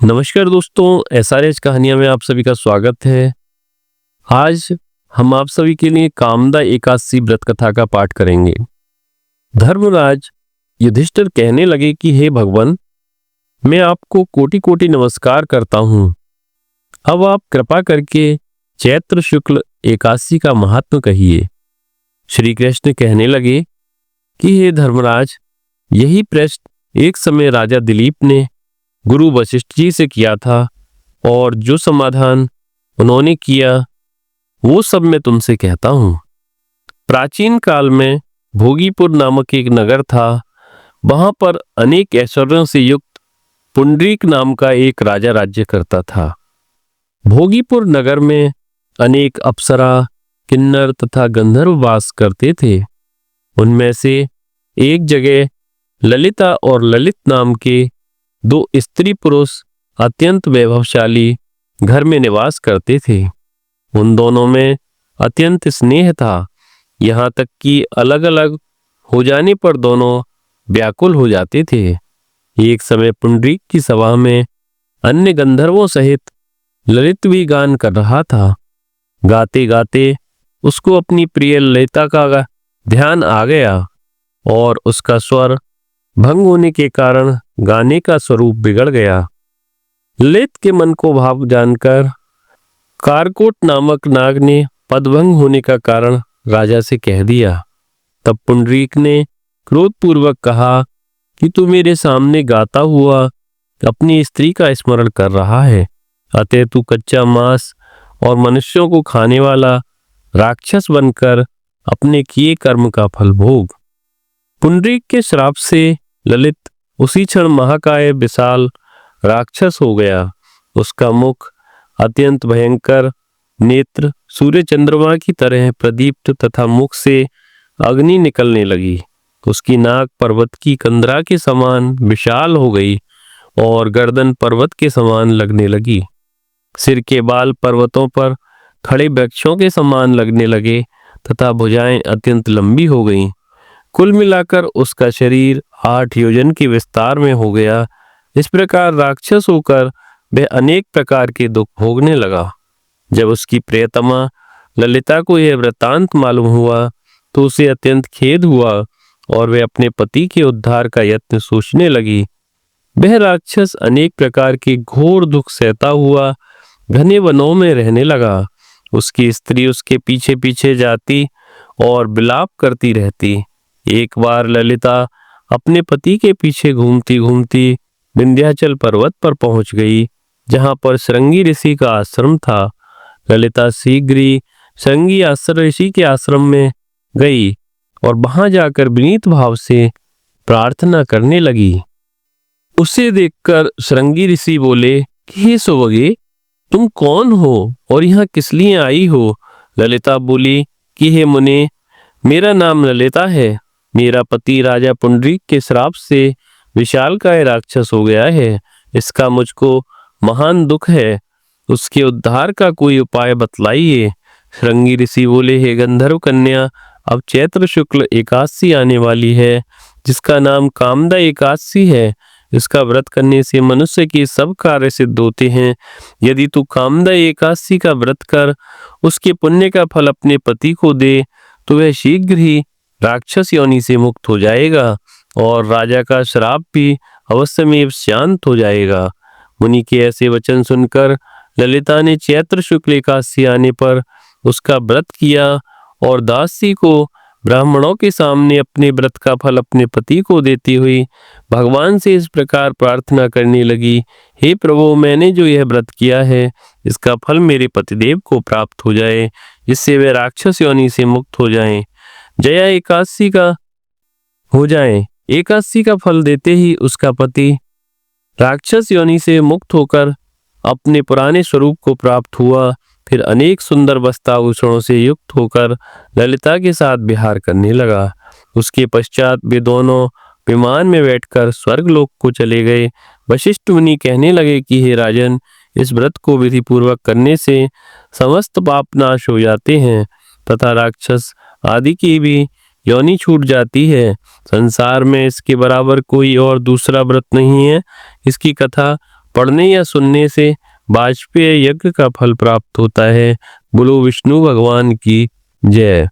नमस्कार दोस्तों, एसआरएच कहानियां में आप सभी का स्वागत है। आज हम आप सभी के लिए कामदा एकादशी व्रत कथा का पाठ करेंगे। धर्मराज युधिष्ठिर कहने लगे कि हे भगवान, मैं आपको कोटि कोटि नमस्कार करता हूँ। अब आप कृपा करके चैत्र शुक्ल एकादशी का महात्म कहिए। श्री कृष्ण कहने लगे कि हे धर्मराज, यही प्रश्न एक समय राजा दिलीप ने गुरु वशिष्ठ जी से किया था और जो समाधान उन्होंने किया वो सब मैं तुमसे कहता हूँ। प्राचीन काल में भोगीपुर नामक एक नगर था। वहां पर अनेक ऐश्वर्यों से युक्त पुंडरीक नाम का एक राजा राज्य करता था। भोगीपुर नगर में अनेक अप्सरा, किन्नर तथा गंधर्व वास करते थे। उनमें से एक जगह ललिता और ललित नाम के दो स्त्री पुरुष अत्यंत वैभवशाली घर में निवास करते थे। उन दोनों में अत्यंत स्नेह था, यहाँ तक कि अलग अलग हो जाने पर दोनों व्याकुल हो जाते थे। एक समय पुंडरीक की सभा में अन्य गंधर्वों सहित ललित भी गान कर रहा था। गाते गाते उसको अपनी प्रिय ललिता का ध्यान आ गया और उसका स्वर भंग होने के कारण गाने का स्वरूप बिगड़ गया। ललित के मन को भाव जानकर कारकोट नामक नाग ने पदभंग होने का कारण राजा से कह दिया। तब पुंडरीक ने क्रोधपूर्वक कहा कि तू मेरे सामने गाता हुआ अपनी स्त्री का स्मरण कर रहा है, अतः तू कच्चा मांस और मनुष्यों को खाने वाला राक्षस बनकर अपने किए कर्म का फल भोग। पुंडरीक के श्राप से ललित उसी क्षण महाकाय विशाल राक्षस हो गया। उसका मुख अत्यंत भयंकर, नेत्र सूर्य चंद्रमा की तरह प्रदीप्त तथा मुख से अग्नि निकलने लगी। उसकी नाक पर्वत की कंदरा के समान विशाल हो गई और गर्दन पर्वत के समान लगने लगी। सिर के बाल पर्वतों पर खड़े वृक्षों के समान लगने लगे तथा भुजाएं अत्यंत लंबी हो गईं। कुल मिलाकर उसका शरीर 8 योजन के विस्तार में हो गया। इस प्रकार राक्षस होकर वह अनेक प्रकार के दुख भोगने लगा। जब उसकी प्रियतमा ललिता को यह वृत्तांत मालूम हुआ तो उसे अत्यंत खेद हुआ और वह अपने पति के उद्धार का यत्न सोचने लगी। वह राक्षस अनेक प्रकार के घोर दुख सहता हुआ घने वनों में रहने लगा। उसकी स्त्री उसके पीछे पीछे जाती और विलाप करती रहती। एक बार ललिता अपने पति के पीछे घूमती घूमती विंध्याचल पर्वत पर पहुंच गई, जहां पर श्रृंगी ऋषि का आश्रम था। ललिता शीघ्र ही श्रृंगी ऋषि के आश्रम में गई और वहां जाकर विनीत भाव से प्रार्थना करने लगी। उसे देखकर श्रृंगी ऋषि बोले कि हे सुवगे, तुम कौन हो और यहाँ किस लिए आई हो? ललिता बोली कि हे मुने, मेरा नाम ललिता है। मेरा पति राजा पुंडरीक के श्राप से विशालकाय राक्षस हो गया है। इसका मुझको महान दुख है। उसके उद्धार का कोई उपाय बतलाइए। श्रृंगी ऋषि बोले, हे गंधर्व कन्या, अब चैत्र शुक्ल एकादशी आने वाली है, जिसका नाम कामदा एकादशी है। इसका व्रत करने से मनुष्य के सब कार्य सिद्ध होते हैं। यदि तू कामदा एकादशी का व्रत कर उसके पुण्य का फल अपने पति को दे तो वह शीघ्र ही राक्षस योनि से मुक्त हो जाएगा और राजा का श्राप भी अवश्यमेव शांत हो जाएगा। मुनि के ऐसे वचन सुनकर ललिता ने चैत्र शुक्ल एकादशी आने पर उसका व्रत किया और दासी को ब्राह्मणों के सामने अपने व्रत का फल अपने पति को देती हुई भगवान से इस प्रकार प्रार्थना करने लगी, हे प्रभु, मैंने जो यह व्रत किया है इसका फल मेरे पतिदेव को प्राप्त हो जाए, जिससे वे राक्षस योनि से मुक्त हो जाएं। जया एकादशी का हो जाए। एकादशी का फल देते ही उसका पति राक्षस योनि से मुक्त होकर अपने पुराने स्वरूप को प्राप्त हुआ। फिर अनेक सुंदर वस्त्राभूषणों से युक्त होकर ललिता के साथ विहार करने लगा। उसके पश्चात वे दोनों विमान में बैठकर स्वर्गलोक को चले गए। वशिष्ठ मुनि कहने लगे कि हे राजन, इस व्रत को विधि पूर्वक करने से समस्त पाप नाश हो जाते हैं तथा राक्षस आदि की भी योनि छूट जाती है। संसार में इसके बराबर कोई और दूसरा व्रत नहीं है। इसकी कथा पढ़ने या सुनने से वाजपेय यज्ञ का फल प्राप्त होता है। बोलो विष्णु भगवान की जय।